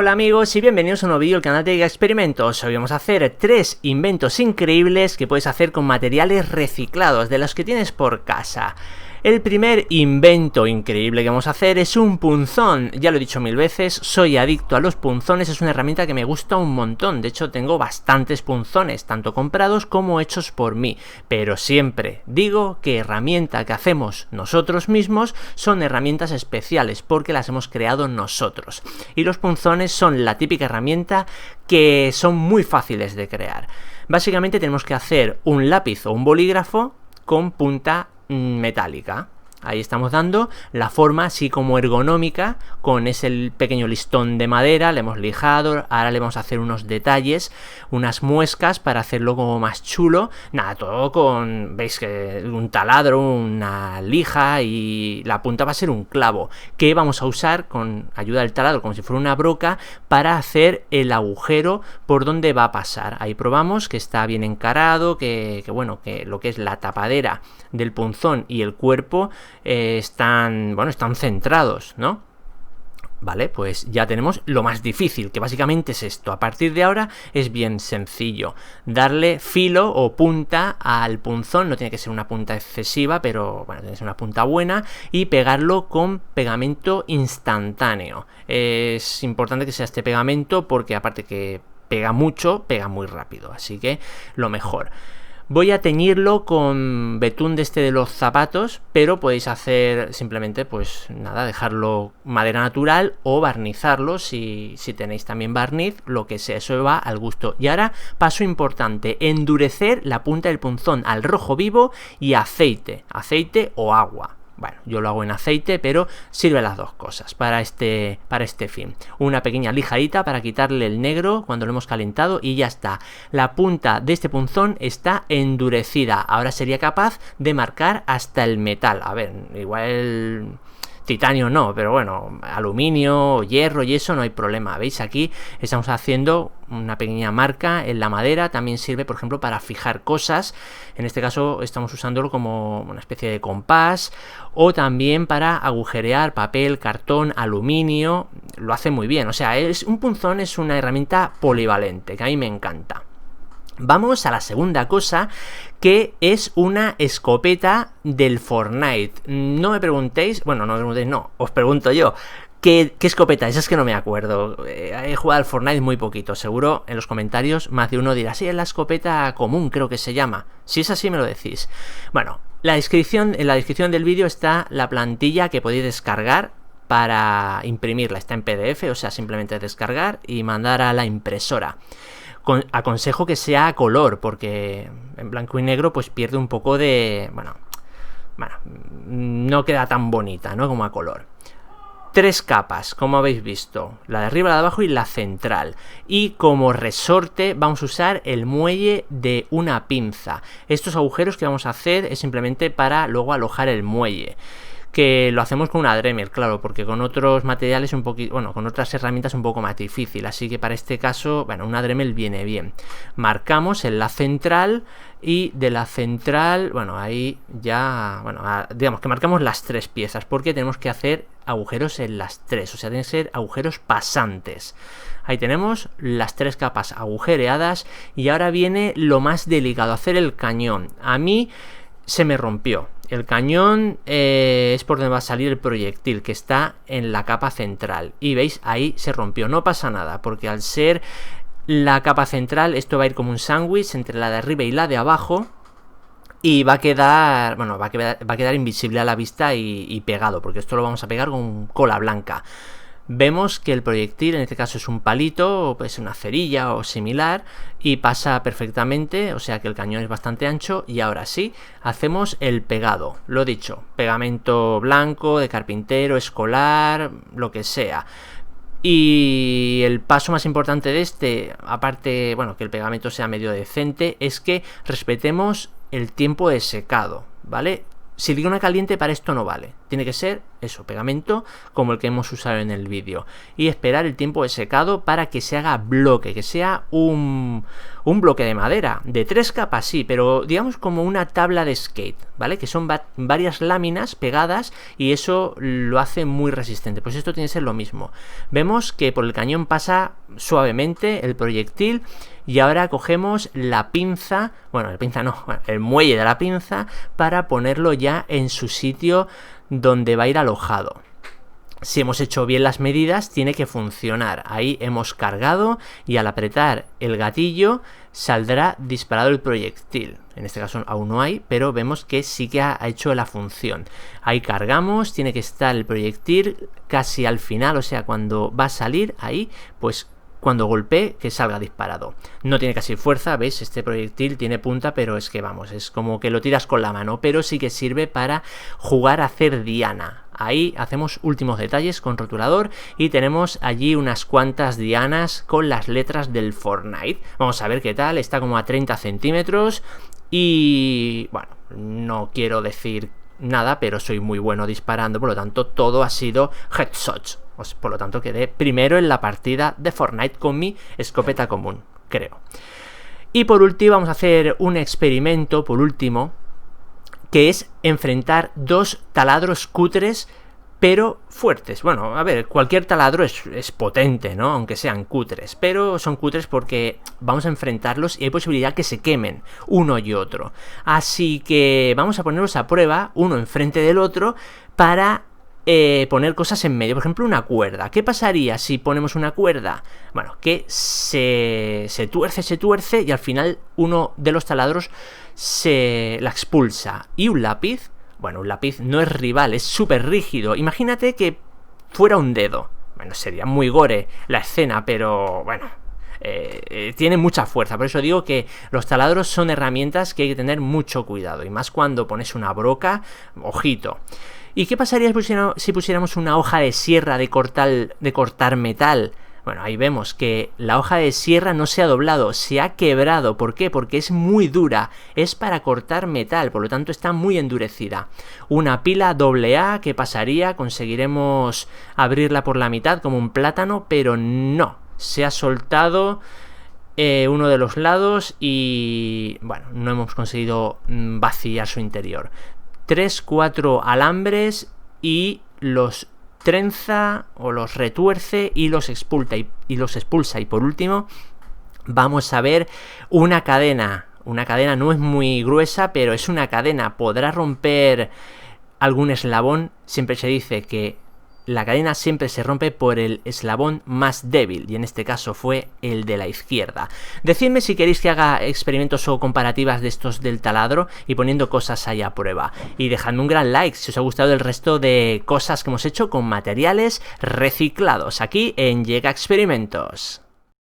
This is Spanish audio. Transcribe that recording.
Hola amigos y bienvenidos a un nuevo vídeo del canal de Giga Experimentos. Hoy vamos a hacer 3 inventos increíbles que puedes hacer con materiales reciclados de los que tienes por casa. El primer invento increíble que vamos a hacer es un punzón. Ya lo he dicho 1000 veces, soy adicto a los punzones, es una herramienta que me gusta un montón. De hecho, tengo bastantes punzones, tanto comprados como hechos por mí. Pero siempre digo que herramienta que hacemos nosotros mismos son herramientas especiales porque las hemos creado nosotros. Y los punzones son la típica herramienta que son muy fáciles de crear. Básicamente tenemos que hacer un lápiz o un bolígrafo con punta metálica. Ahí estamos dando la forma así como ergonómica con ese pequeño listón de madera, le hemos lijado, ahora le vamos a hacer unos detalles, unas muescas para hacerlo como más chulo. Nada, todo con, veis que un taladro, una lija y la punta va a ser un clavo que vamos a usar con ayuda del taladro como si fuera una broca para hacer el agujero por donde va a pasar. Ahí probamos que está bien encarado, que bueno, que lo que es la tapadera del punzón y el cuerpo están centrados, ¿no? Vale, pues ya tenemos lo más difícil, que básicamente es esto. A partir de ahora es bien sencillo. Darle filo o punta al punzón, no tiene que ser una punta excesiva, pero bueno, tiene que ser una punta buena, y pegarlo con pegamento instantáneo. Es importante que sea este pegamento porque aparte que pega mucho, pega muy rápido, así que lo mejor. Voy a teñirlo con betún de los zapatos, pero podéis hacer simplemente, pues nada, dejarlo madera natural o barnizarlo si tenéis también barniz, lo que sea, eso va al gusto. Y ahora, paso importante, endurecer la punta del punzón al rojo vivo y aceite o agua. Bueno, yo lo hago en aceite, pero sirve las dos cosas para este fin. Una pequeña lijadita para quitarle el negro cuando lo hemos calentado y ya está. La punta de este punzón está endurecida. Ahora sería capaz de marcar hasta el metal. A ver, igual titanio no, pero bueno, aluminio, hierro y eso no hay problema. ¿Veis? Aquí estamos haciendo una pequeña marca en la madera. También sirve, por ejemplo, para fijar cosas. En este caso estamos usándolo como una especie de compás, o también para agujerear papel, cartón, aluminio. Lo hace muy bien. O sea, un punzón es una herramienta polivalente que a mí me encanta. Vamos a la segunda cosa, que es una escopeta del Fortnite. No me preguntéis, bueno, no me preguntéis, no, os pregunto yo. ¿Qué escopeta es? Es que no me acuerdo. He jugado al Fortnite muy poquito. Seguro en los comentarios más de uno dirá, sí, es la escopeta común, creo que se llama. Si es así, me lo decís. Bueno, en la descripción del vídeo está la plantilla que podéis descargar para imprimirla. Está en PDF, o sea, simplemente descargar y mandar a la impresora. Aconsejo que sea a color, porque en blanco y negro pues pierde un poco de... Bueno, no queda tan bonita, ¿no? Como a color. 3 capas, como habéis visto, la de arriba, la de abajo y la central. Y como resorte vamos a usar el muelle de una pinza. Estos agujeros que vamos a hacer es simplemente para luego alojar el muelle, que lo hacemos con una Dremel, claro, porque con otros materiales un poquito, bueno, con otras herramientas un poco más difícil, así que para este caso, bueno, una Dremel viene bien. Marcamos en la central y de la central, bueno, ahí ya, bueno, digamos que marcamos las 3 piezas, porque tenemos que hacer agujeros en las 3, o sea, tienen que ser agujeros pasantes. Ahí tenemos las 3 capas agujereadas y ahora viene lo más delicado, hacer el cañón. A mí se me rompió. El cañón es por donde va a salir el proyectil, que está en la capa central. Y veis, ahí se rompió. No pasa nada, porque al ser la capa central, esto va a ir como un sándwich entre la de arriba y la de abajo. Y va a quedar, bueno, va a quedar invisible a la vista y pegado, porque esto lo vamos a pegar con cola blanca. Vemos que el proyectil, en este caso es un palito, o pues una cerilla o similar, y pasa perfectamente, o sea que el cañón es bastante ancho. Y ahora sí, hacemos el pegado, lo dicho, pegamento blanco, de carpintero, escolar, lo que sea. Y el paso más importante de este, aparte, bueno, que el pegamento sea medio decente, es que respetemos el tiempo de secado, ¿vale? Silicona caliente para esto no vale, tiene que ser eso, pegamento, como el que hemos usado en el vídeo, y esperar el tiempo de secado para que se haga bloque, que sea un bloque de madera, de 3 capas sí, pero digamos como una tabla de skate, ¿vale? Que son varias láminas pegadas y eso lo hace muy resistente. Pues esto tiene que ser lo mismo. Vemos que por el cañón pasa suavemente el proyectil y ahora cogemos la pinza, bueno, la pinza no, el muelle de la pinza para ponerlo ya en su sitio donde va a ir alojado. Si hemos hecho bien las medidas, tiene que funcionar. Ahí hemos cargado y al apretar el gatillo saldrá disparado el proyectil. En este caso aún no hay, pero vemos que sí que ha hecho la función. Ahí cargamos, tiene que estar el proyectil casi al final, o sea, cuando va a salir ahí, pues cuando golpee que salga disparado. No tiene casi fuerza, ¿veis? Este proyectil tiene punta, pero es que vamos, es como que lo tiras con la mano, pero sí que sirve para jugar a hacer diana. Ahí hacemos últimos detalles con rotulador y tenemos allí unas cuantas dianas con las letras del Fortnite. Vamos a ver qué tal, está como a 30 centímetros y bueno, no quiero decir nada, pero soy muy bueno disparando, por lo tanto todo ha sido headshots. Por lo tanto quedé primero en la partida de Fortnite con mi escopeta común, creo. Y por último vamos a hacer un experimento, por último, que es enfrentar 2 taladros cutres pero fuertes. Bueno, a ver, cualquier taladro es potente, ¿no? Aunque sean cutres, pero son cutres porque vamos a enfrentarlos y hay posibilidad que se quemen uno y otro. Así que vamos a ponerlos a prueba, uno enfrente del otro, para poner cosas en medio, por ejemplo una cuerda. ¿Qué pasaría si ponemos una cuerda? Bueno, que se tuerce y al final uno de los taladros se la expulsa. Y un lápiz, bueno, un lápiz no es rival, es súper rígido. Imagínate que fuera un dedo. Bueno, sería muy gore la escena, pero bueno, tiene mucha fuerza. Por eso digo que los taladros son herramientas que hay que tener mucho cuidado, y más cuando pones una broca, ojito. ¿Y qué pasaría si pusiéramos una hoja de sierra de cortar metal? Bueno, ahí vemos que la hoja de sierra no se ha doblado, se ha quebrado. ¿Por qué? Porque es muy dura, es para cortar metal, por lo tanto está muy endurecida. Una pila AA, ¿qué pasaría? Conseguiremos abrirla por la mitad como un plátano, pero no, se ha soltado uno de los lados y bueno, no hemos conseguido vaciar su interior. 3-4 alambres y los trenza o los retuerce y los expulsa y por último vamos a ver una cadena. Una cadena no es muy gruesa, pero es una cadena, podrá romper algún eslabón. Siempre se dice que la cadena siempre se rompe por el eslabón más débil, y en este caso fue el de la izquierda. Decidme si queréis que haga experimentos o comparativas de estos del taladro y poniendo cosas ahí a prueba. Y dejadme un gran like si os ha gustado el resto de cosas que hemos hecho con materiales reciclados aquí en Llega Experimentos.